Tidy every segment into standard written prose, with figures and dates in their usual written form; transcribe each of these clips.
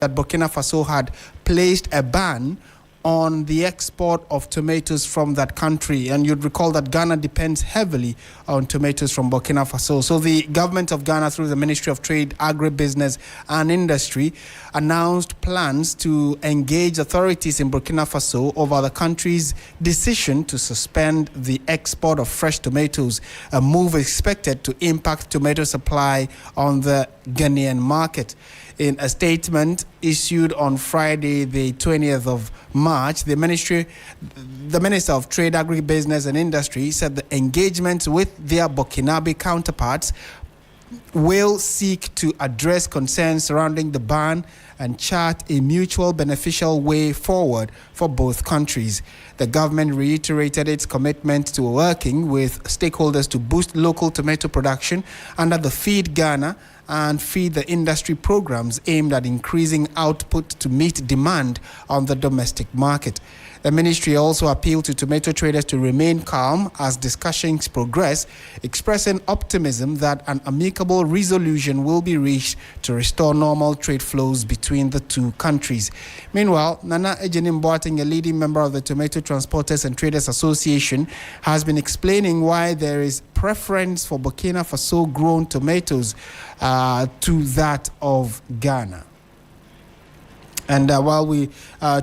that Burkina Faso had placed a ban on the export of tomatoes from that country. And you'd recall that Ghana depends heavily on tomatoes from Burkina Faso. So the government of Ghana, through the Ministry of Trade, Agribusiness and Industry, announced plans to engage authorities in Burkina Faso over the country's decision to suspend the export of fresh tomatoes, a move expected to impact tomato supply on the Ghanaian market. In a statement issued on Friday, the 20th of March, the Minister of Trade, Agribusiness and Industry said the engagement with their Burkinabe counterparts will seek to address concerns surrounding the ban and chart a mutual beneficial way forward for both countries. The government reiterated its commitment to working with stakeholders to boost local tomato production under the Feed Ghana and Feed the Industry programs aimed at increasing output to meet demand on the domestic market. The ministry also appealed to tomato traders to remain calm as discussions progress, expressing optimism that an amicable resolution will be reached to restore normal trade flows between the two countries. Meanwhile, Nana Ejenim Boateng, a leading member of the Tomato Transporters and Traders Association, has been explaining why there is preference for Burkina Faso grown tomatoes to that of Ghana. And while we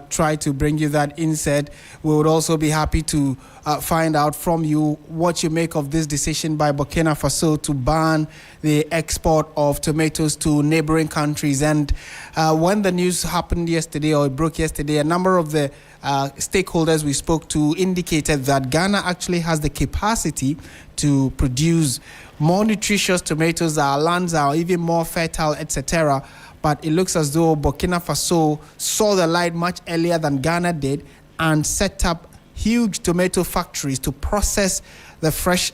try to bring you that insight, we would also be happy to find out from you what you make of this decision by Burkina Faso to ban the export of tomatoes to neighboring countries. And when the news happened yesterday, or it broke yesterday, a number of the stakeholders we spoke to indicated that Ghana actually has the capacity to produce more nutritious tomatoes. Our lands are even more fertile, etc. But it looks as though Burkina Faso saw the light much earlier than Ghana did and set up huge tomato factories to process the fresh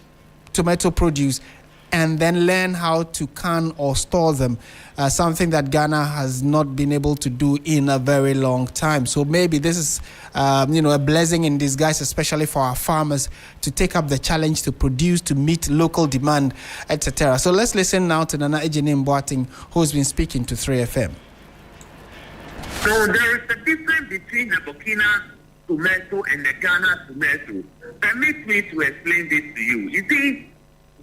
tomato produce and then learn how to can or store them, something that Ghana has not been able to do in a very long time. So maybe this is, a blessing in disguise, especially for our farmers, to take up the challenge to produce, to meet local demand, etc. So let's listen now to Nana Ejenim Boateng, who's been speaking to 3FM. So there is a difference between the Burkina tomato and the Ghana tomato. Permit me to explain this to you. You see,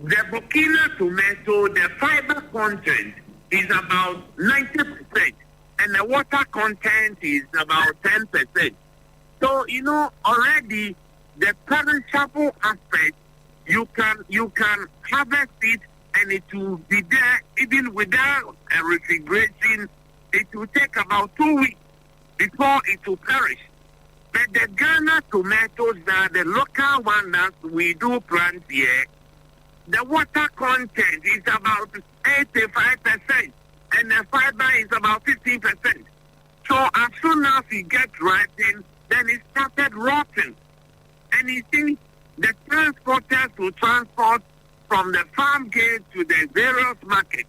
the Burkina tomato, the fiber content is about 90%, and the water content is about 10%. So, already the perishable aspect, you can harvest it, and it will be there even without a refrigeration. It will take about 2 weeks before it will perish. But the Ghana tomatoes are the local one that we do plant here. The water content is about 85%, and the fiber is about 15%. So as soon as it gets ripened, then it started rotting. And you see, the transporters will transport from the farm gate to the various markets.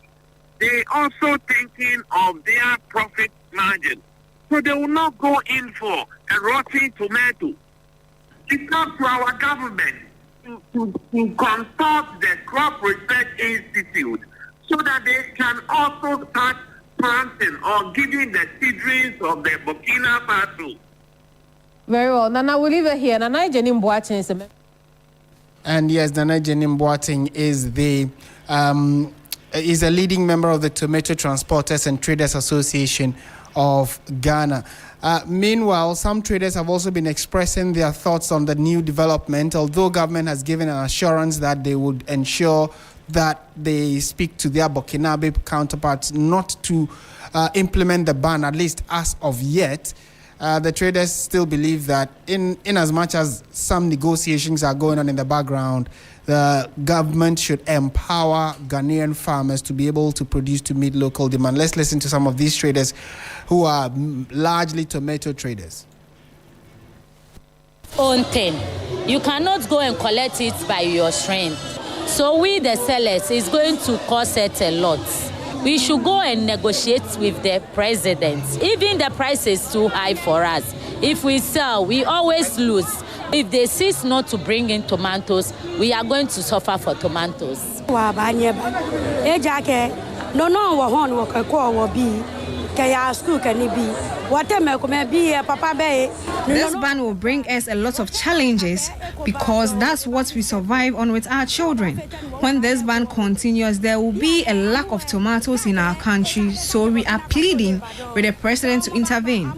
They also thinking of their profit margin. So they will not go in for a rotting tomato. It's up to our government to consult the Crop Research Institute so that they can also start planting or giving the seedlings of the Burkina Faso. Very well. Nana, we'll leave it here. Nana Ejenim Boateng is a... And yes, Nana Ejenim Boateng is a leading member of the Tomato Transporters and Traders Association of Ghana. Meanwhile, some traders have also been expressing their thoughts on the new development, although government has given an assurance that they would ensure that they speak to their Burkinabe counterparts not to implement the ban, at least as of yet. The traders still believe that in as much as some negotiations are going on in the background, the government should empower Ghanaian farmers to be able to produce to meet local demand. Let's listen to some of these traders who are largely tomato traders. Own thing. You cannot go and collect it by your strength. So we, the sellers, is going to cost it a lot. We should go and negotiate with the president. Even the price is too high for us. If we sell, we always lose. If they cease not to bring in tomatoes, we are going to suffer for tomatoes. This ban will bring us a lot of challenges because that's what we survive on with our children. When this ban continues, there will be a lack of tomatoes in our country, so we are pleading with the president to intervene.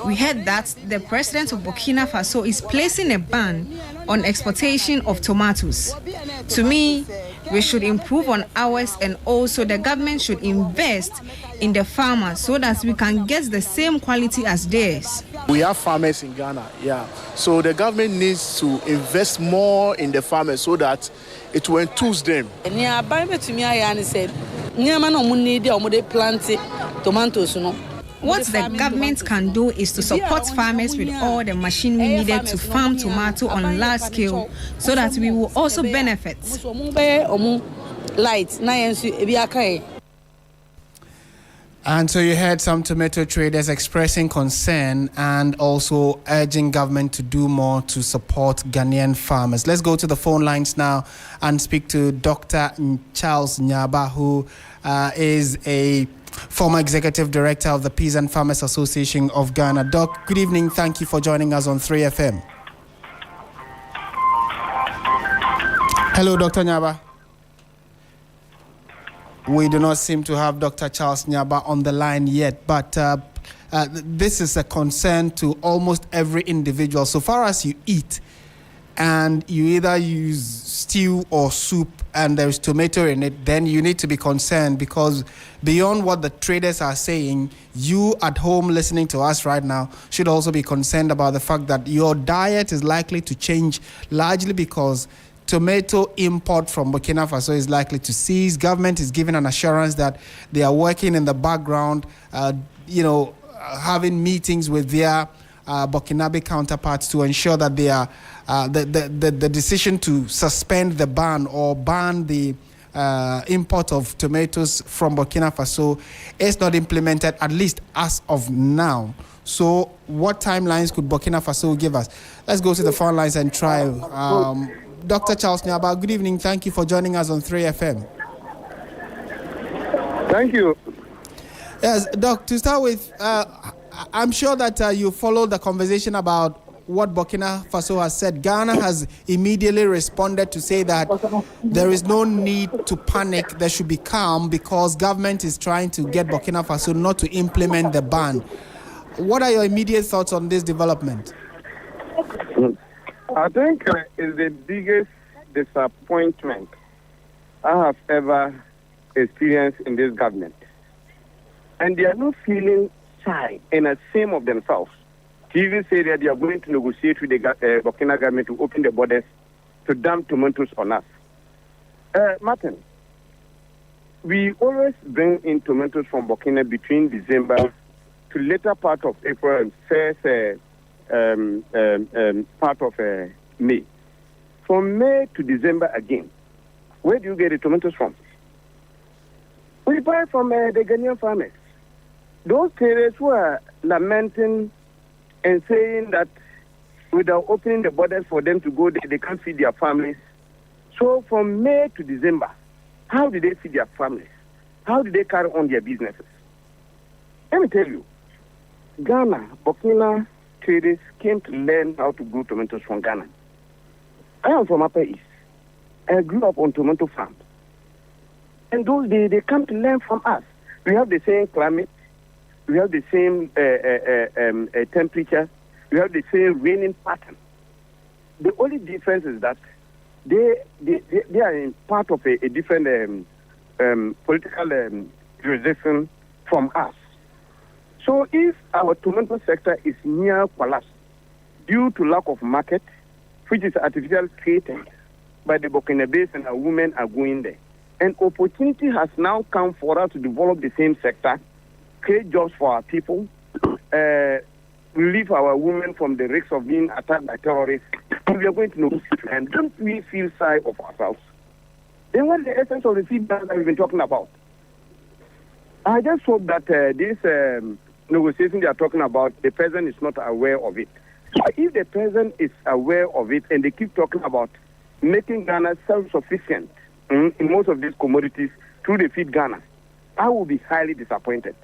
We heard that the president of Burkina Faso is placing a ban on exportation of tomatoes. To me, we should improve on ours, and also the government should invest in the farmers so that we can get the same quality as theirs. We have farmers in Ghana, so the government needs to invest more in the farmers so that it will enthuse them. What the government can do is to support farmers with all the machinery needed to farm tomato on large scale so that we will also benefit. And so you heard some tomato traders expressing concern and also urging government to do more to support Ghanaian farmers. Let's go to the phone lines now and speak to Dr. Charles Nyaba, who is a former executive director of the Peasant Farmers Association of Ghana. Doc, good evening. Thank you for joining us on 3FM. Hello, Dr. Nyaba. We do not seem to have Dr. Charles Nyaba on the line yet, but this is a concern to almost every individual. So far as you eat and you either use stew or soup and there's tomato in it, then you need to be concerned, because beyond what the traders are saying, you at home listening to us right now should also be concerned about the fact that your diet is likely to change, largely because tomato import from Burkina Faso is likely to cease. Government is giving an assurance that they are working in the background, having meetings with their Burkinabe counterparts to ensure that they are the decision to suspend the ban or ban the import of tomatoes from Burkina Faso is not implemented, at least as of now. So what timelines could Burkina Faso give us? Let's go to the phone lines and try. Dr. Charles Nyaba, good evening. Thank you for joining us on 3FM. Thank you. Yes, Doc, to start with, I'm sure that you followed the conversation about what Burkina Faso has said. Ghana has immediately responded to say that there is no need to panic, there should be calm, because government is trying to get Burkina Faso not to implement the ban. What are your immediate thoughts on this development? I think it's the biggest disappointment I have ever experienced in this government. And they are not feeling shy and ashamed of themselves to even say that they are going to negotiate with the Burkina government to open the borders to dump tomatoes on us. Martin, we always bring in tomatoes from Burkina between December to later part of April and first part of May. From May to December again, where do you get the tomatoes from? We buy from the Ghanaian farmers. Those traders who are lamenting and saying that without opening the borders for them to go there, they can't feed their families. So from May to December, how did they feed their families? How did they carry on their businesses? Let me tell you, Ghana, Burkina traders came to learn how to grow tomatoes from Ghana. I am from Upper East. I grew up on tomato farms. And those days, they come to learn from us. We have the same climate. We have the same temperature. We have the same raining pattern. The only difference is that they are in part of a different political jurisdiction from us. So if our tomato sector is near collapse due to lack of market, which is artificially created by the Burkinabes, and our women are going there, an opportunity has now come for us to develop the same sector, create jobs for our people, relieve our women from the risk of being attacked by terrorists, and we are going to negotiate. And don't we feel shy of ourselves? Then what is the essence of the feedback that we've been talking about? I just hope that this negotiation they are talking about, the president is not aware of it. If the president is aware of it and they keep talking about making Ghana self-sufficient in most of these commodities through the feed Ghana, I will be highly disappointed.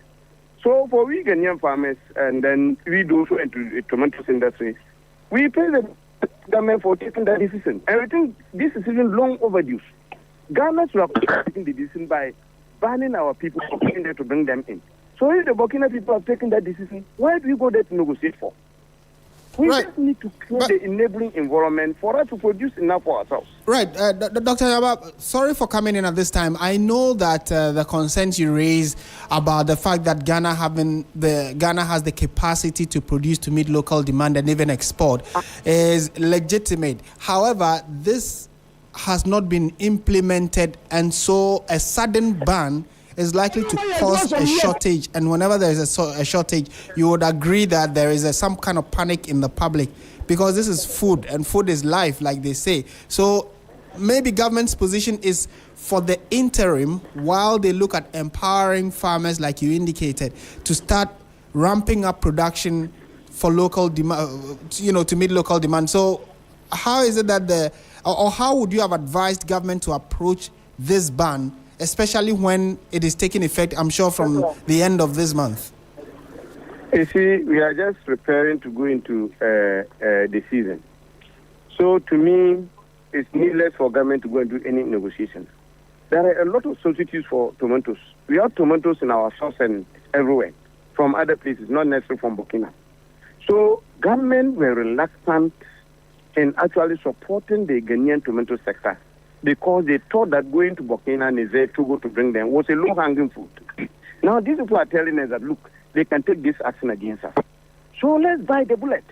So for we Ghanaian farmers, and then we do so into the tomatoes industry, we pay the government for taking that decision. And I think this is even long overdue. Ghana should have taken the decision by banning our people from being there to bring them in. So if the Burkina people have taken that decision, why do we go there to negotiate for? We just need to create the enabling environment for us to produce enough for ourselves. Right. Dr. Yaba, sorry for coming in at this time. I know that the concerns you raise about the fact that Ghana has the capacity to produce to meet local demand and even export is legitimate. However, this has not been implemented, and so a sudden ban is likely to cause a shortage. And whenever there is a shortage, you would agree that there is some kind of panic in the public, because this is food, and food is life, like they say. So maybe government's position is for the interim, while they look at empowering farmers, like you indicated, to start ramping up production for local demand, to meet local demand. So how is it that or how would you have advised government to approach this ban, especially when it is taking effect, I'm sure, from the end of this month? You see, we are just preparing to go into the season. So to me, it's needless for government to go and do any negotiations. There are a lot of substitutes for tomatoes. We have tomatoes in our shops and everywhere, from other places, not necessarily from Burkina. So government were reluctant in actually supporting the Ghanaian tomato sector, because they thought that going to Burkina and Niger to go to bring them was a low-hanging fruit. Now, these people are telling us that, look, they can take this action against us. So let's buy the bullet.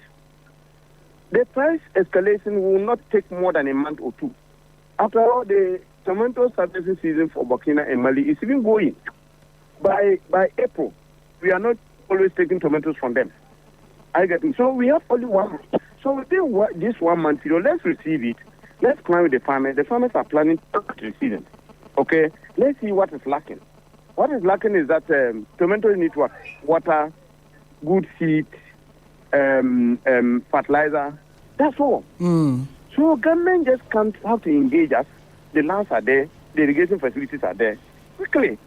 The price escalation will not take more than a month or two. After all, the tomato harvesting season for Burkina and Mali is even going. By April, we are not always taking tomatoes from them. I get it. So we have only 1 month. So within this 1 month period, let's receive it. Let's plan with the farmers. The farmers are planning to receive it. Okay? Let's see what is lacking. What is lacking is that tomatoes need what? Water, good seed, fertilizer. That's all. So government just can't have to engage us. The lands are there. The irrigation facilities are there. Quickly.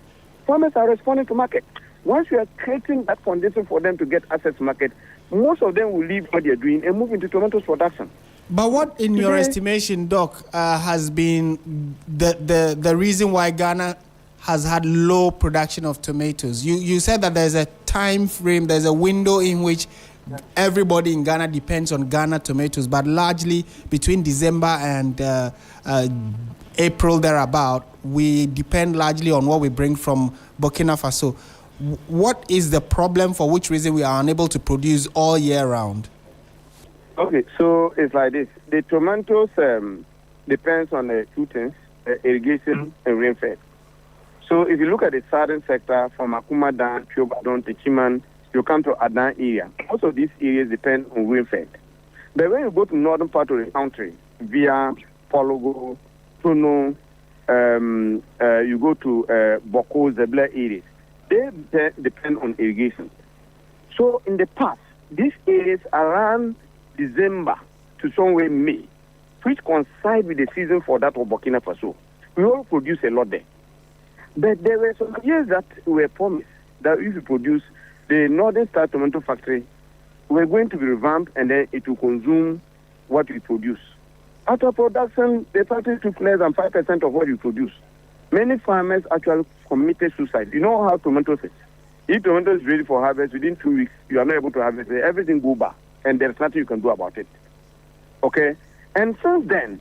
Farmers are responding to market. Once we are creating that foundation for them to get access to market, most of them will leave what they are doing and move into tomatoes production. But what, in your estimation, Doc, has been the reason why Ghana has had low production of tomatoes? You said that there's a time frame, there's a window in which everybody in Ghana depends on Ghana tomatoes, but largely between December and April thereabout, we depend largely on what we bring from Burkina Faso. What is the problem, for which reason we are unable to produce all year round? Okay, so it's like this. The tomatoes depends on two things, irrigation and rainfall. So if you look at the southern sector, from Akuma down, Pioba to Chiman, you come to Adan area. Most of these areas depend on rainfall. But when you go to northern part of the country, via Pologo, Tono, you go to Boko, Zebla areas, they depend on irrigation. So in the past, these areas around December to somewhere May, which coincide with the season for that of Burkina Faso, we all produce a lot there. But there were some years that were promised that if we produce, the Northern Star Tomato Factory, we're going to be revamped and then it will consume what we produce. After production, the factory took less than 5% of what we produce. Many farmers actually committed suicide. You know how tomatoes is. If tomato is ready for harvest, within 2 weeks, you are not able to harvest it. Everything go back, and there's nothing you can do about it. Okay? And since then,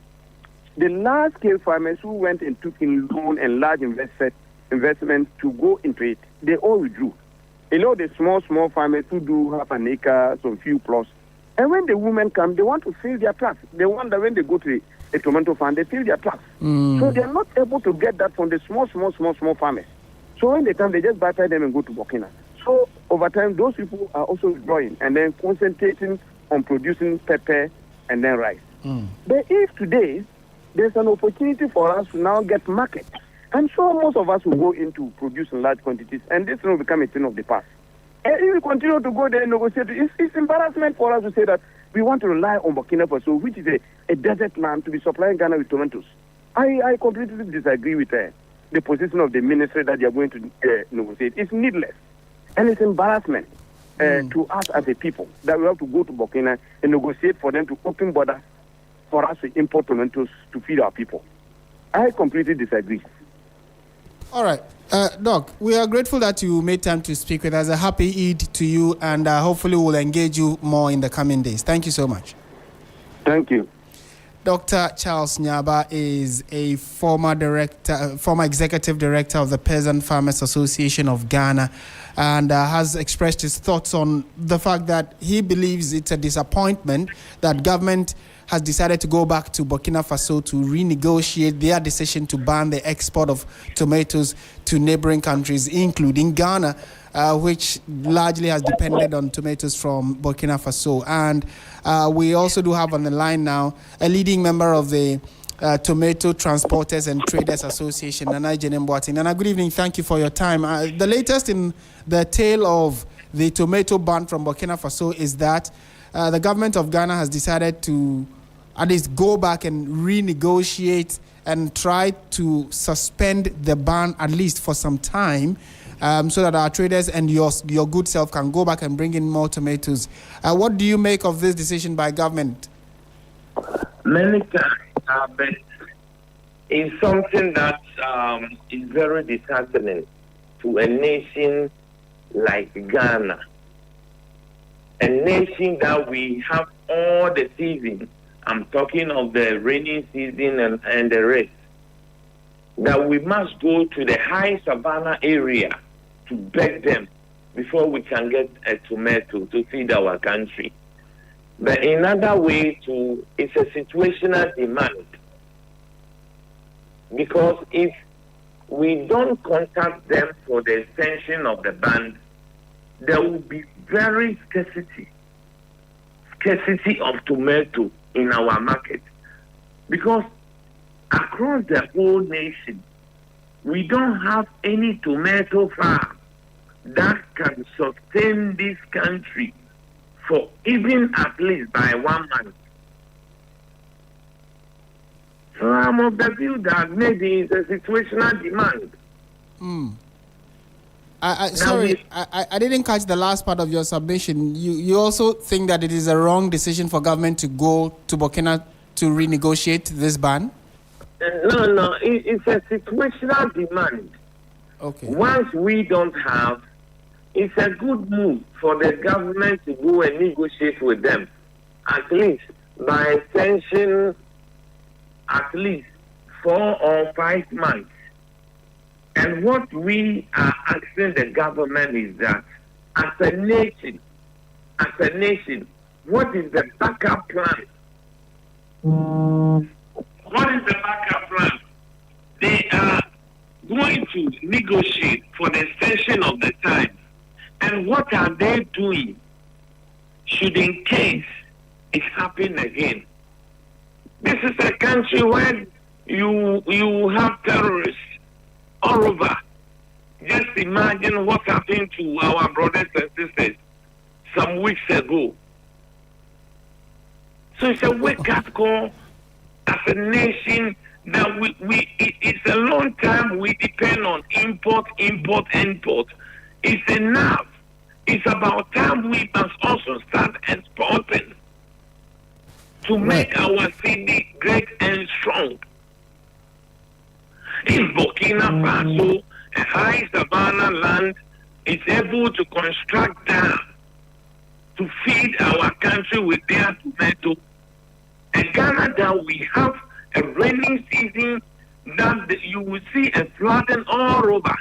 the large-scale farmers who went and took in loan and large investment to go into it, they all withdrew. You know, the small farmers who do half an acre, some few plus. And when the women come, they want to fill their trucks. They want that when they go to a tomato farm, they fill their trucks. So they are not able to get that from the small farmers. So when they come, they just bypass them and go to Burkina. So over time, those people are also withdrawing and then concentrating on producing pepper and then rice. But if today, there's an opportunity for us to now get market, I'm sure most of us will go into producing large quantities, and this will become a thing of the past. And if we continue to go there and negotiate, it's embarrassment for us to say that we want to rely on Burkina Faso, which is a desert land, to be supplying Ghana with tomatoes. I completely disagree with the position of the ministry that they are going to negotiate. It's needless, and it's embarrassment to us as a people that we have to go to Burkina and negotiate for them to open borders for us to import tomatoes to feed our people. I completely disagree. All right. Doc, we are grateful that you made time to speak with us. A happy Eid to you, and hopefully we'll engage you more in the coming days. Thank you so much. Thank you. Dr. Charles Nyaba is a former executive director of the Peasant Farmers Association of Ghana, and has expressed his thoughts on the fact that he believes it's a disappointment that government has decided to go back to Burkina Faso to renegotiate their decision to ban the export of tomatoes to neighboring countries, including Ghana, which largely has depended on tomatoes from Burkina Faso. And we also do have on the line now a leading member of the Tomato Transporters and Traders Association, Nana Jenemboating. Nana, good evening. Thank you for your time. The latest in the tale of the tomato ban from Burkina Faso is that the government of Ghana has decided to at least go back and renegotiate and try to suspend the ban at least for some time, so that our traders and your good self can go back and bring in more tomatoes. What do you make of this decision by government? Many times, but it's something that is very disheartening to a nation like Ghana, a nation that we have all the season. I'm talking of the rainy season and the rest. That we must go to the high savannah area to beg them before we can get a tomato to feed our country. But in other way, it's a situational demand. Because if we don't contact them for the extension of the ban, there will be very scarcity of tomato in our market, because across the whole nation, we don't have any tomato farm that can sustain this country for even at least by 1 month. So I'm of the view that maybe it's a situational demand. Sorry, I didn't catch the last part of your submission. You also think that it is a wrong decision for government to go to Burkina to renegotiate this ban? No, it's a situational demand. Okay. Once we don't have, it's a good move for the government to go and negotiate with them, at least by extension, at least 4 or 5 months. And what we are asking the government is that, as a nation, what is the backup plan? What is the backup plan? They are going to negotiate for the extension of the time. And what are they doing? Should in case it happen again? This is a country where you have terrorists all over. Just imagine what happened to our brothers and sisters some weeks ago. So it's a wake-up call as a nation that it's a long time we depend on import. It's enough. It's about time we must also start exporting to make our city great and strong. In Burkina Faso, a high savanna land is able to construct dams to feed our country with their tomato. And Ghana, that we have a rainy season that you will see a flooding all over.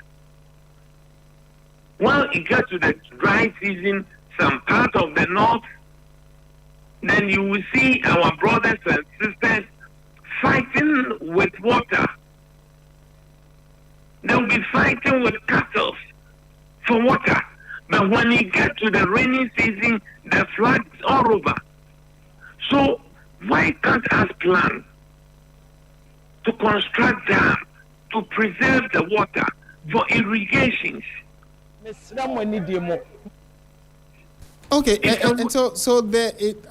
While it gets to the dry season, some part of the north, then you will see our brothers and sisters fighting with water. They'll be fighting with cattle for water. But when you get to the rainy season, the floods all over. So why can't us plan to construct dams to preserve the water for irrigations? Okay, and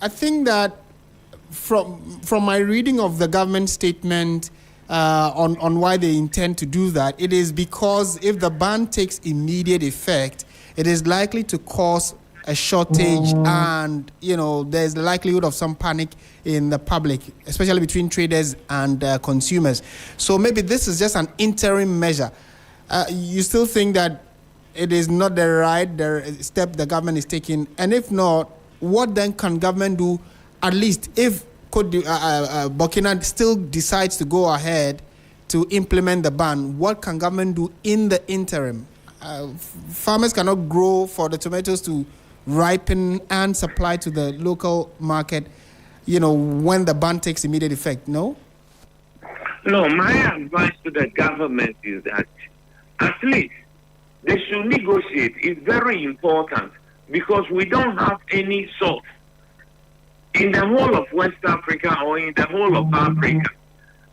I think that from my reading of the government statement on why they intend to do that, it is because if the ban takes immediate effect, it is likely to cause a shortage, and there's the likelihood of some panic in the public, especially between traders and consumers. So maybe this is just an interim measure. You still think that it is not the right step the government is taking? And if not, what then can government do, at least if Burkina still decides to go ahead to implement the ban? What can government do in the interim? Farmers cannot grow for the tomatoes to ripen and supply to the local market, when the ban takes immediate effect, no? No, my advice to the government is that at least they should negotiate. It's very important because we don't have any source in the whole of West Africa or in the whole of Africa.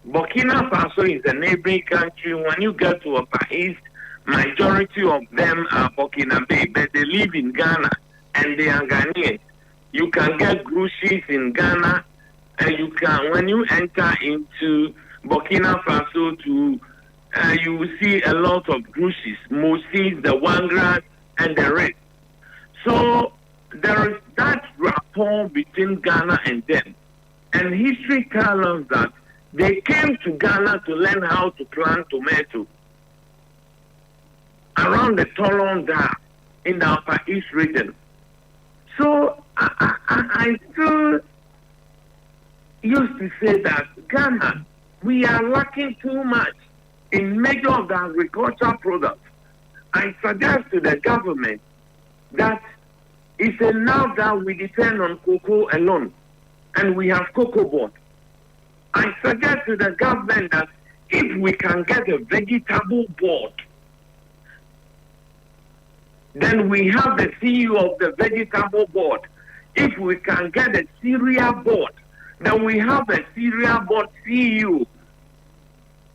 Burkina Faso is a neighboring country. When you get to Upper East, majority of them are Burkinabe, but they live in Ghana and they are Ghanaians. You can get groceries in Ghana, and you can, when you enter into Burkina Faso, you will see a lot of groceries, Moses, the Wangras, and the rest. So there is that rapport between Ghana and them. And history tells us that they came to Ghana to learn how to plant tomato around the Tolonda in the Upper East region. So I still used to say that Ghana, we are lacking too much in major of the agricultural products. I suggest to the government that it's enough that we depend on cocoa alone, and we have cocoa board. I suggest to the government that if we can get a vegetable board, then we have the CEO of the vegetable board. If we can get a cereal board, then we have a cereal board CEO,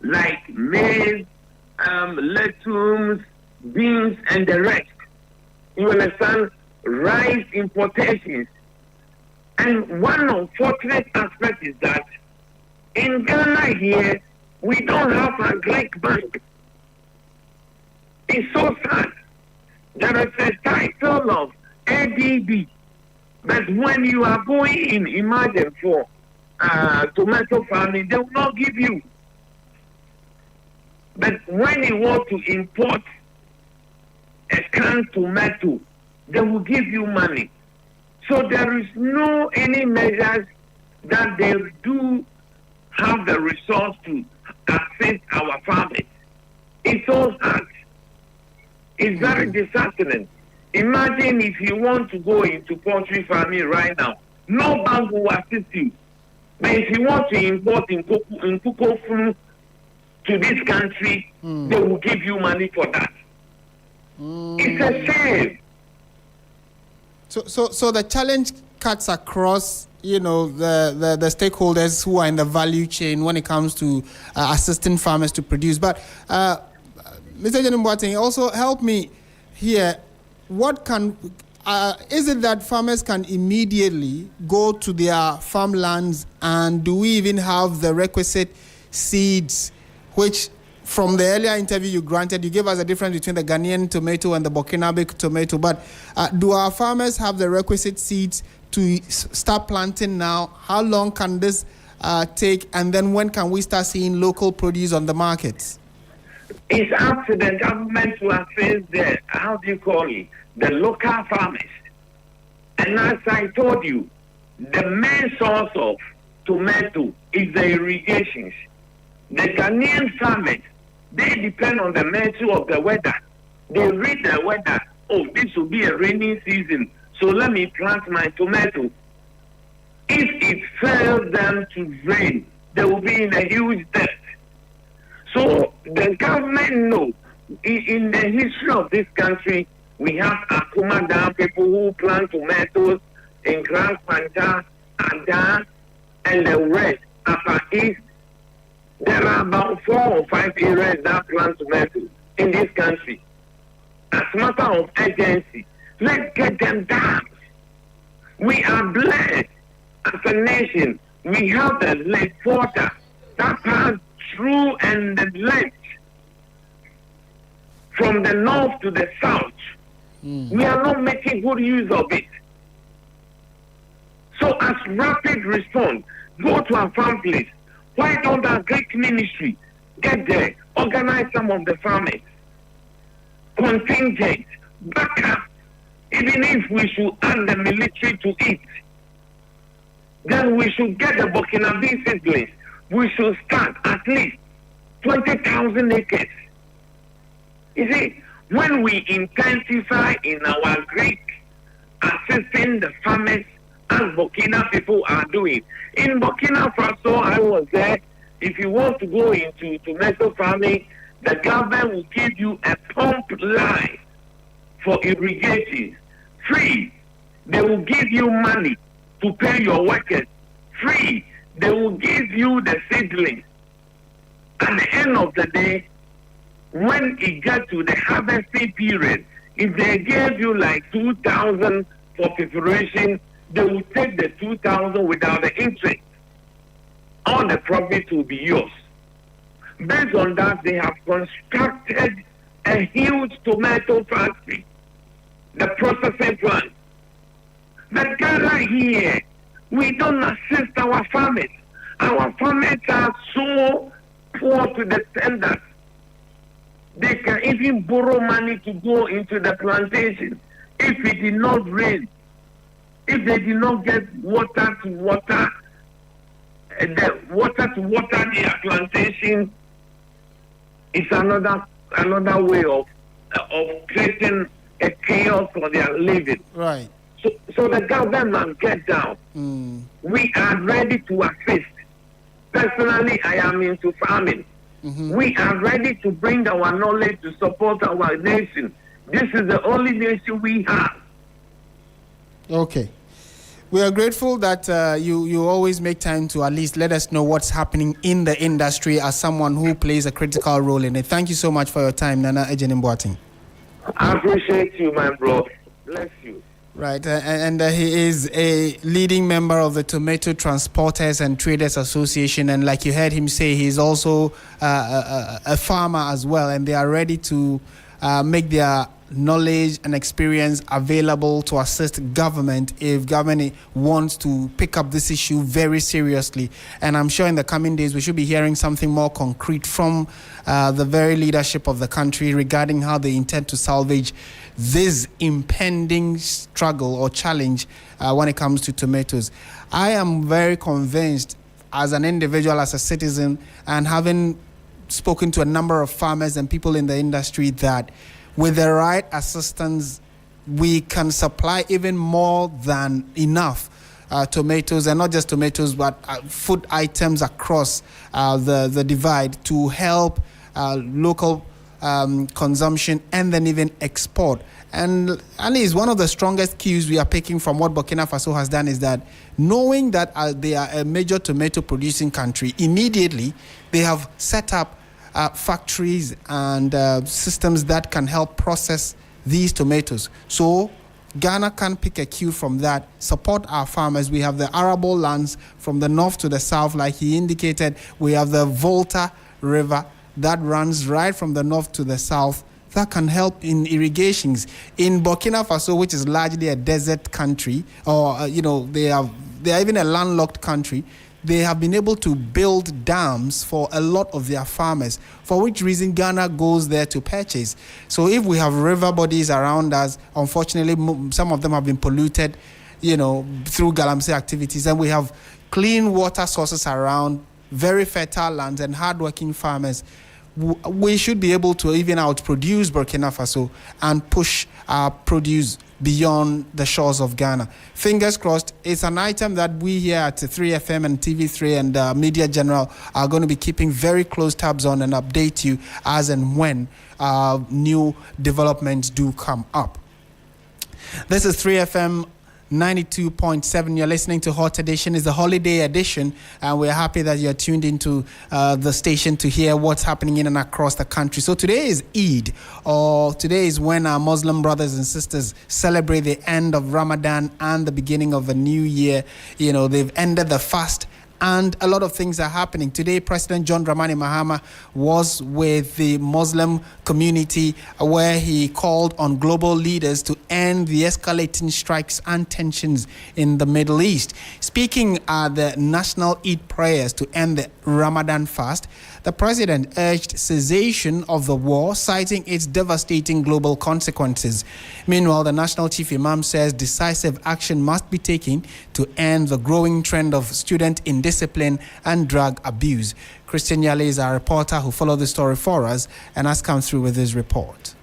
like maize, legumes, beans, and the rest. You understand? Rice importations. And one unfortunate aspect is that in Ghana here, we don't have a Greek bank. It's so sad. There is a title of ADB, but when you are going in, imagine for tomato farming, they will not give you. But when you want to import a canned tomato, they will give you money. So there is no any measures that they do have the resource to assist our farmers. It's so hard. It's very disheartening. Imagine if you want to go into poultry farming right now, no bank will assist you. But if you want to import in cocoa fruit to this country, they will give you money for that. It's a shame. So the challenge cuts across, the stakeholders who are in the value chain when it comes to assisting farmers to produce. But Mr. Janimboateng, also help me here. What is it that farmers can immediately go to their farmlands, and do we even have the requisite seeds, which from the earlier interview you granted, you gave us a difference between the Ghanaian tomato and the Burkinabe tomato, but do our farmers have the requisite seeds to start planting now? How long can this take, and then when can we start seeing local produce on the markets? It's up to the government to assist the local farmers. And as I told you, the main source of tomato is the irrigations. The Ghanaian farmers, they depend on the mercy of the weather. They read the weather. Oh, this will be a rainy season, so let me plant my tomato. If it fails them to rain, they will be in a huge debt. So the government knows. In the history of this country, we have Akuma Dam people who plant tomatoes in Grand Panta, Ada, and the rest, Upper East. There are about 4 or 5 areas that plant tomatoes in this country. As a matter of urgency, let's get them dams We are blessed as a nation. We have the lake water that passes through and the length from the north to the south. We are not making good use of it. So as rapid response, go to our farm place. Why don't our Greek ministry get there, organize some of the farmers, contingent, back up, even if we should add the military to it, then we should get the Burkinabe seedlings. We should start at least 20,000 acres. You see, when we intensify in our Greek assisting the farmers as Burkina people are doing. In Burkina Faso, I was there. If you want to go into tomato farming, the government will give you a pump line for irrigating. Free. They will give you money to pay your workers. Free. They will give you the seedlings. At the end of the day, when it gets to the harvesting period, if they gave you like 2,000 for preparation, they will take the 2,000 without the interest. All the profits will be yours. Based on that, they have constructed a huge tomato factory, the processing plant. But Ghana here, we don't assist our farmers. Our farmers are so poor to the standard. They can even borrow money to go into the plantation if it did not rain. If they did not get water to water their plantation, it's another way of creating a chaos for their living. Right. So the government must get down. We are ready to assist. Personally, I am into farming. We are ready to bring our knowledge to support our nation. This is the only nation we have. Okay. We are grateful that you always make time to at least let us know what's happening in the industry as someone who plays a critical role in it. Thank you so much for your time, Nana Ejenimboating. I appreciate you, my bro. Bless you. Right, and he is a leading member of the Tomato Transporters and Traders Association, and like you heard him say, he's also a farmer as well, and they are ready to make their knowledge and experience available to assist government if government wants to pick up this issue very seriously. And I'm sure in the coming days we should be hearing something more concrete from the very leadership of the country regarding how they intend to salvage this impending struggle or challenge when it comes to tomatoes. I am very convinced as an individual, as a citizen, and having spoken to a number of farmers and people in the industry, that with the right assistance, we can supply even more than enough tomatoes, and not just tomatoes, but food items across the divide to help local consumption and then even export. And at least one of the strongest cues we are picking from what Burkina Faso has done is that knowing that they are a major tomato producing country, immediately they have set up factories and systems that can help process these tomatoes. So Ghana can pick a cue from that, support our farmers. We have the arable lands from the north to the south, like he indicated. We have the Volta River that runs right from the north to the south, that can help in irrigations. In Burkina Faso, which is largely a desert country, or they are even a landlocked country, they have been able to build dams for a lot of their farmers, for which reason Ghana goes there to purchase. So if we have river bodies around us, unfortunately, some of them have been polluted, through galamsey activities, and we have clean water sources around, very fertile lands and hardworking farmers. We should be able to even outproduce Burkina Faso and push our produce beyond the shores of Ghana. Fingers crossed. It's an item that we here at 3FM and TV3 and Media General are going to be keeping very close tabs on and update you as and when new developments do come up. This is 3FM 92.7. You're listening to Hot Edition. It's the holiday edition, and we're happy that you're tuned into the station to hear what's happening in and across the country. So today is Eid, or today is when our Muslim brothers and sisters celebrate the end of Ramadan and the beginning of the new year. You know, they've ended the fast, and a lot of things are happening. Today, President John Dramani Mahama was with the Muslim community where he called on global leaders to end the escalating strikes and tensions in the Middle East. Speaking at the National Eid prayers to end the Ramadan fast, the president urged cessation of the war, citing its devastating global consequences. Meanwhile, the National Chief Imam says decisive action must be taken to end the growing trend of student indiscipline and drug abuse. Christian Yale is our reporter who followed the story for us and has come through with his report.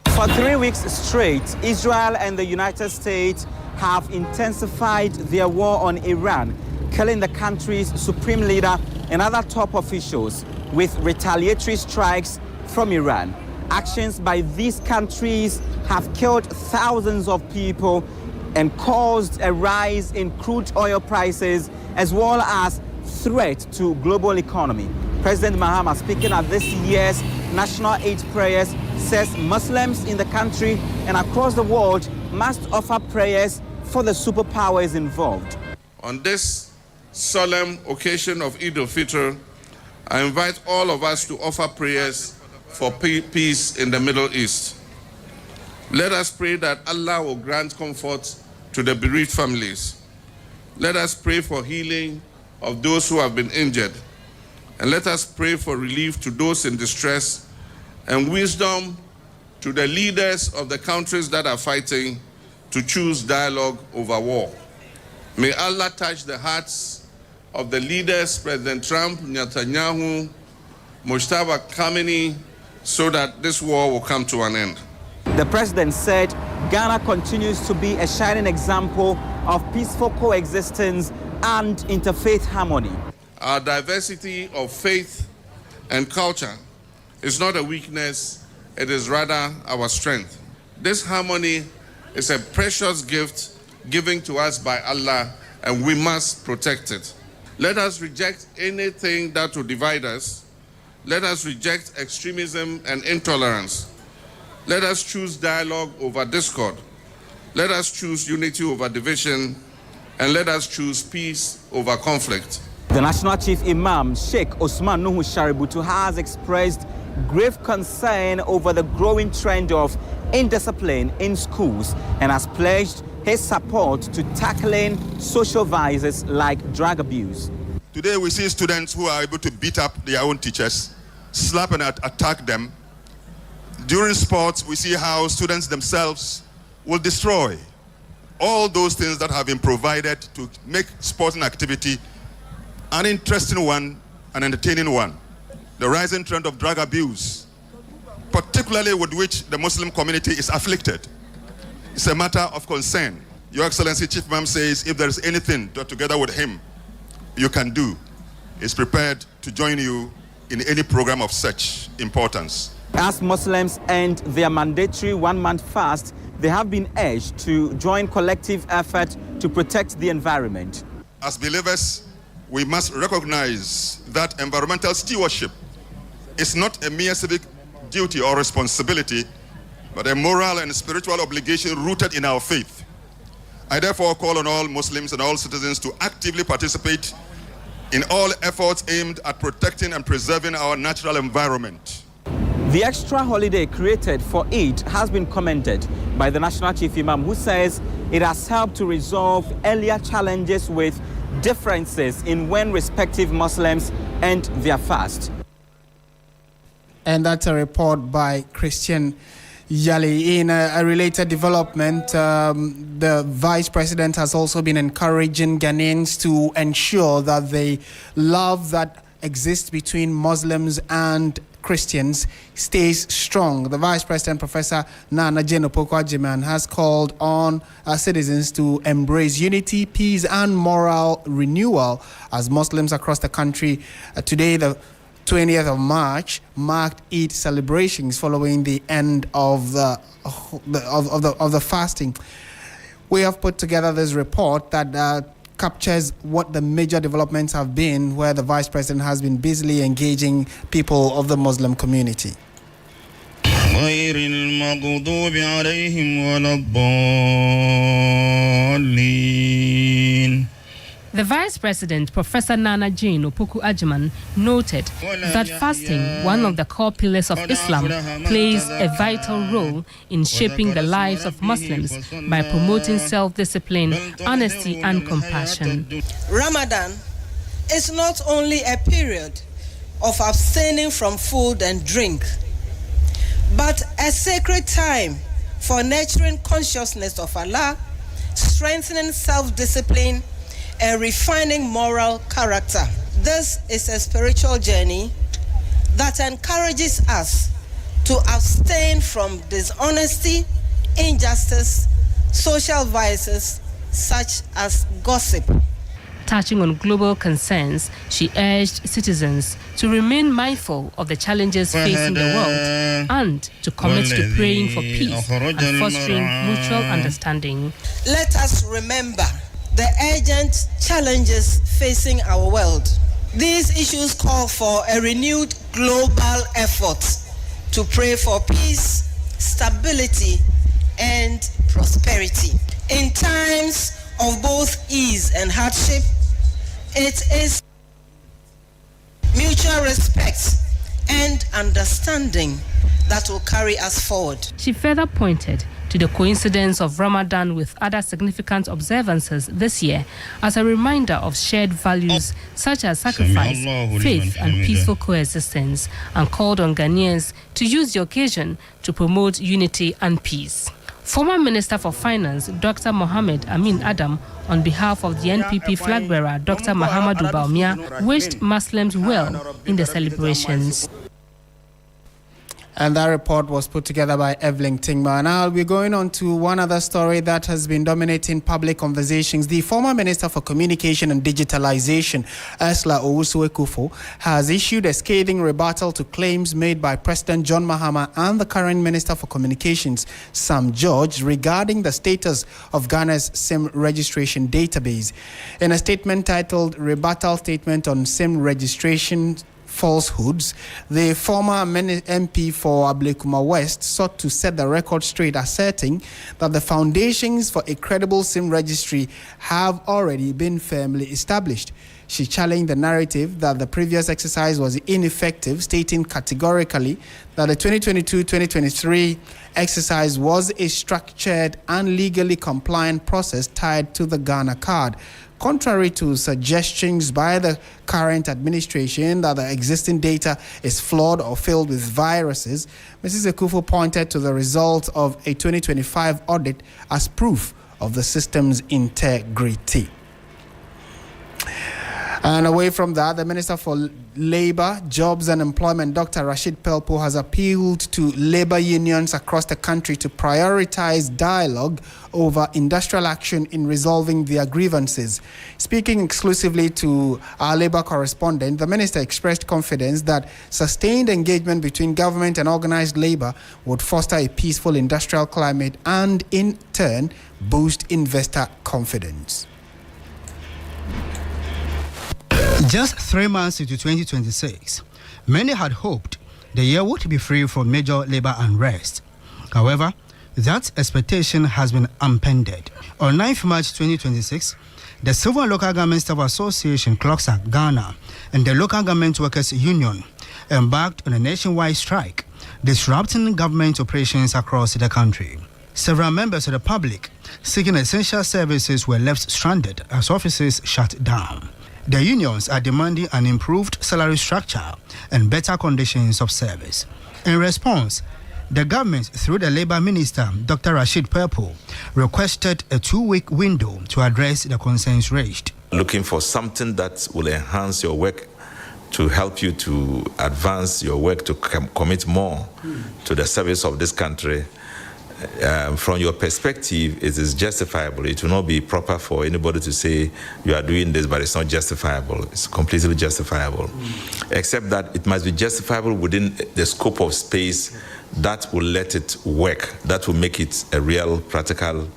For 3 weeks straight, Israel and the United States have intensified their war on Iran, killing the country's supreme leader and other top officials with retaliatory strikes from Iran. Actions by these countries have killed thousands of people and caused a rise in crude oil prices as well as threat to global economy. President Mahama, speaking at this year's National Eid prayers, says Muslims in the country and across the world must offer prayers for the superpowers involved. On this solemn occasion of Eid al-Fitr, I invite all of us to offer prayers for peace in the Middle East. Let us pray that Allah will grant comfort to the bereaved families. Let us pray for healing of those who have been injured. And let us pray for relief to those in distress and wisdom to the leaders of the countries that are fighting to choose dialogue over war. May Allah touch the hearts of the leaders, President Trump, Netanyahu, Mustafa Khamenei, so that this war will come to an end. The president said Ghana continues to be a shining example of peaceful coexistence and interfaith harmony. Our diversity of faith and culture is not a weakness, it is rather our strength. This harmony is a precious gift given to us by Allah, and we must protect it. Let us reject anything that will divide us. Let us reject extremism and intolerance. Let us choose dialogue over discord. Let us choose unity over division, and let us choose peace over conflict. The National Chief Imam, Sheikh Osman Nuhu Shaributu, has expressed grave concern over the growing trend of indiscipline in schools and has pledged his support to tackling social vices like drug abuse. Today we see students who are able to beat up their own teachers, slap and attack them. During sports, we see how students themselves will destroy all those things that have been provided to make sporting activity an interesting one, an entertaining one. The rising trend of drug abuse, particularly with which the Muslim community is afflicted, it's a matter of concern. Your Excellency, Chief Imam says if there is anything that together with him you can do, is prepared to join you in any program of such importance. As Muslims end their mandatory one-month fast, they have been urged to join collective effort to protect the environment. As believers, we must recognize that environmental stewardship is not a mere civic duty or responsibility, but a moral and spiritual obligation rooted in our faith. I therefore call on all Muslims and all citizens to actively participate in all efforts aimed at protecting and preserving our natural environment. The extra holiday created for Eid has been commended by the National Chief Imam, who says it has helped to resolve earlier challenges with differences in when respective Muslims end their fast. And that's a report by Christian Yali. In a related development, the Vice President has also been encouraging Ghanaians to ensure that the love that exists between Muslims and Christians stays strong. The Vice President, Professor Nana Jane Opoku-Agyeman, has called on citizens to embrace unity, peace, and moral renewal as Muslims across the country. Today, the 20th of March marked Eid celebrations following the end of the fasting. We have put together this report that captures what the major developments have been, where the Vice President has been busily engaging people of the Muslim community. The Vice President, Professor Nana Jane Opoku Ajiman, noted that fasting, one of the core pillars of Islam, plays a vital role in shaping the lives of Muslims by promoting self-discipline, honesty and compassion. Ramadan is not only a period of abstaining from food and drink, but a sacred time for nurturing consciousness of Allah, strengthening self-discipline, and refining moral character. This is a spiritual journey that encourages us to abstain from dishonesty, injustice, social vices such as gossip. Touching on global concerns, she urged citizens to remain mindful of the challenges facing the world and to commit to praying for peace and fostering mutual understanding. Let us remember the urgent challenges facing our world. These issues call for a renewed global effort to pray for peace, stability, and prosperity. In times of both ease and hardship, it is mutual respect and understanding that will carry us forward. She further pointed to the coincidence of Ramadan with other significant observances this year as a reminder of shared values such as sacrifice, faith and peaceful coexistence, and called on Ghanaians to use the occasion to promote unity and peace. Former Minister for Finance, Dr. Mohammed Amin Adam, on behalf of the NPP flag bearer, Dr. Mahamadou Bawumia, wished Muslims well in the celebrations. And that report was put together by Evelyn Tingma. Now we're going on to one other story that has been dominating public conversations. The former Minister for Communication and Digitalization, Ursula Owusu-Ekufo, has issued a scathing rebuttal to claims made by President John Mahama and the current Minister for Communications, Sam George, regarding the status of Ghana's SIM registration database. In a statement titled Rebuttal Statement on SIM Registration Falsehoods, the former MP for Ablekuma West sought to set the record straight, asserting that the foundations for a credible SIM registry have already been firmly established. She challenged the narrative that the previous exercise was ineffective, stating categorically that the 2022-2023 exercise was a structured and legally compliant process tied to the Ghana card. Contrary to suggestions by the current administration that the existing data is flawed or filled with viruses, Mrs. Ekufo pointed to the results of a 2025 audit as proof of the system's integrity. And away from that, the Minister for Labour, Jobs and Employment, Dr. Rashid Pelpo, has appealed to labour unions across the country to prioritise dialogue over industrial action in resolving their grievances. Speaking exclusively to our labour correspondent, the Minister expressed confidence that sustained engagement between government and organised labour would foster a peaceful industrial climate and, in turn, boost investor confidence. Just 3 months into 2026, many had hoped the year would be free from major labor unrest. However, that expectation has been upended. On 9th March 2026, the Civil and Local Government Staff Association, CLOCSAC Ghana, and the Local Government Workers Union embarked on a nationwide strike, disrupting government operations across the country. Several members of the public seeking essential services were left stranded as offices shut down. The unions are demanding an improved salary structure and better conditions of service. In response, the government, through the Labour Minister, Dr. Rashid Pelpo, requested a 2-week window to address the concerns raised. Looking for something that will enhance your work, to help you to advance your work, to commit more to the service of this country, from your perspective, it is justifiable. It will not be proper for anybody to say you are doing this, but it's not justifiable. It's completely justifiable, except that it must be justifiable within the scope of space that will let it work, that will make it a real practical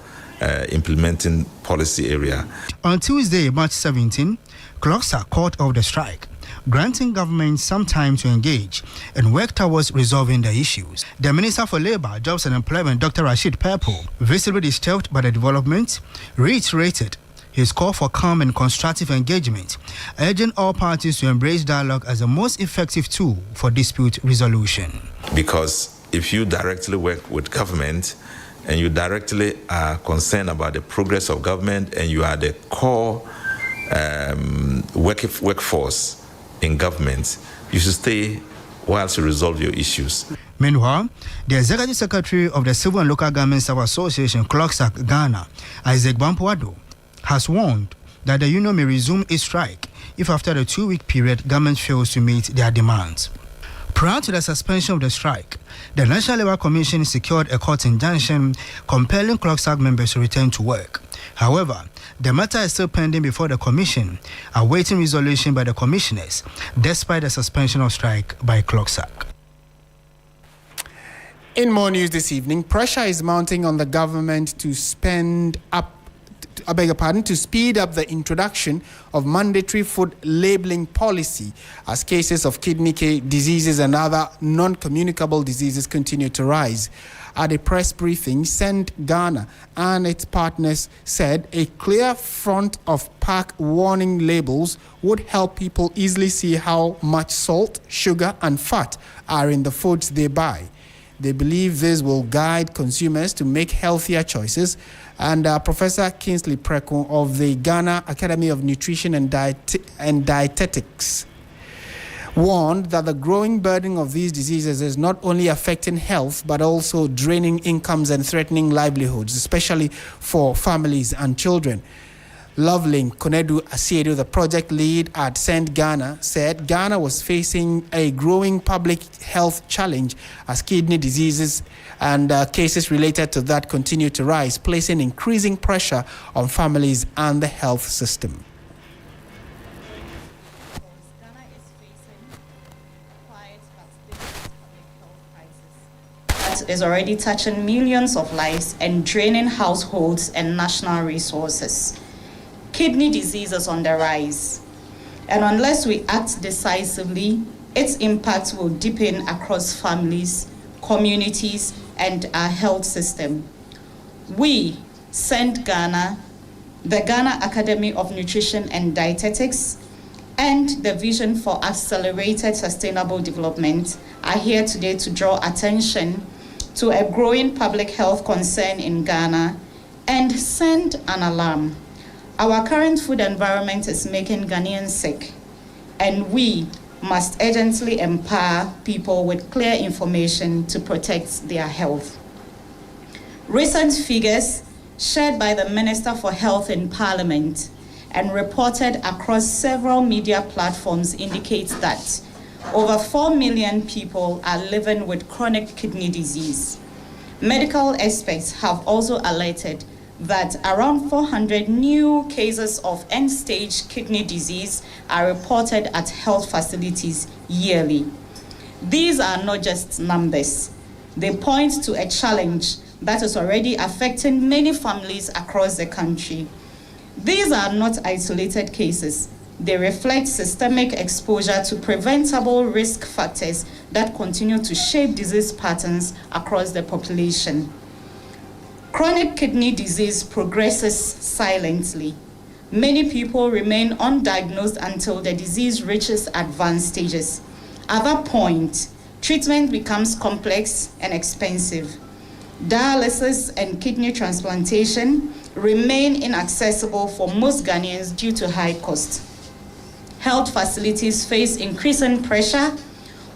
implementing policy area. On Tuesday, March 17, Clocksa called off the strike, granting government some time to engage and work towards resolving the issues. The Minister for Labour, Jobs and Employment, Dr. Rashid Purple, visibly disturbed by the development, reiterated his call for calm and constructive engagement, urging all parties to embrace dialogue as the most effective tool for dispute resolution. Because if you directly work with government and you directly are concerned about the progress of government and you are the core workforce in government, you should stay whilst you resolve your issues. Meanwhile, the Executive Secretary of the Civil and Local Government Staff Association, Clocksa Ghana, Isaac Bampuado, has warned that the union may resume its strike if after the 2-week period government fails to meet their demands. Prior to the suspension of the strike, the National Labour Commission secured a court injunction compelling Clocksa members to return to work. However, the matter is still pending before the Commission, awaiting resolution by the commissioners, despite the suspension of strike by Clocksa. In more news this evening, pressure is mounting on the government to speed up the introduction of mandatory food labeling policy as cases of kidney diseases and other non-communicable diseases continue to rise. At a press briefing, Send Ghana and its partners said a clear front of pack warning labels would help people easily see how much salt, sugar and fat are in the foods they buy. They believe this will guide consumers to make healthier choices. And Professor Kingsley Preku of the Ghana Academy of Nutrition and Dietetics warned that the growing burden of these diseases is not only affecting health but also draining incomes and threatening livelihoods, especially for families and children. Loveling Konedu Asiedu, the project lead at Send Ghana, said Ghana was facing a growing public health challenge as kidney diseases and cases related to that continue to rise, placing increasing pressure on families and the health system. That is already touching millions of lives and draining households and national resources. Kidney disease is on the rise, and unless we act decisively, its impact will deepen across families, communities, and our health system. We, Send Ghana, the Ghana Academy of Nutrition and Dietetics, and the Vision for Accelerated Sustainable Development are here today to draw attention to a growing public health concern in Ghana and send an alarm. Our current food environment is making Ghanaians sick, and we must urgently empower people with clear information to protect their health. Recent figures shared by the Minister for Health in Parliament and reported across several media platforms indicate that over 4 million people are living with chronic kidney disease. Medical experts have also alerted that around 400 new cases of end-stage kidney disease are reported at health facilities yearly. These are not just numbers. They point to a challenge that is already affecting many families across the country. These are not isolated cases. They reflect systemic exposure to preventable risk factors that continue to shape disease patterns across the population. Chronic kidney disease progresses silently. Many people remain undiagnosed until the disease reaches advanced stages. At that point, treatment becomes complex and expensive. Dialysis and kidney transplantation remain inaccessible for most Ghanaians due to high cost. Health facilities face increasing pressure,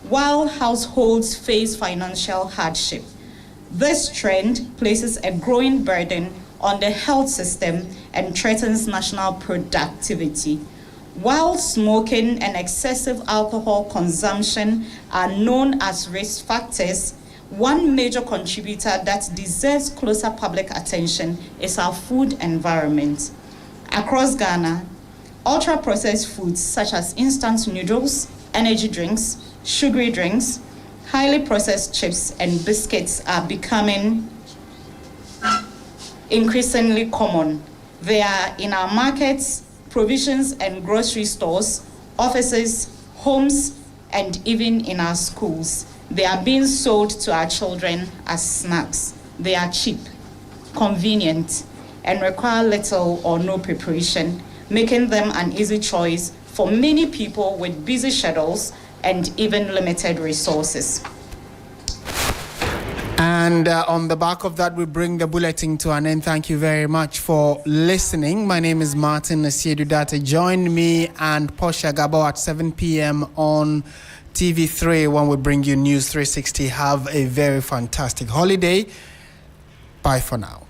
while households face financial hardship. This trend places a growing burden on the health system and threatens national productivity. While smoking and excessive alcohol consumption are known as risk factors, one major contributor that deserves closer public attention is our food environment. Across Ghana, ultra-processed foods such as instant noodles, energy drinks, sugary drinks, highly processed chips and biscuits are becoming increasingly common. They are in our markets, provisions and grocery stores, offices, homes, and even in our schools. They are being sold to our children as snacks. They are cheap, convenient, and require little or no preparation, making them an easy choice for many people with busy schedules and even limited resources. And on the back of that, we bring the bulletin to an end. Thank you very much for listening. My name is Martin Nasiedudate. Join me and Portia Gabo at 7 p.m. on TV3 when we bring you News 360. Have a very fantastic holiday. Bye for now.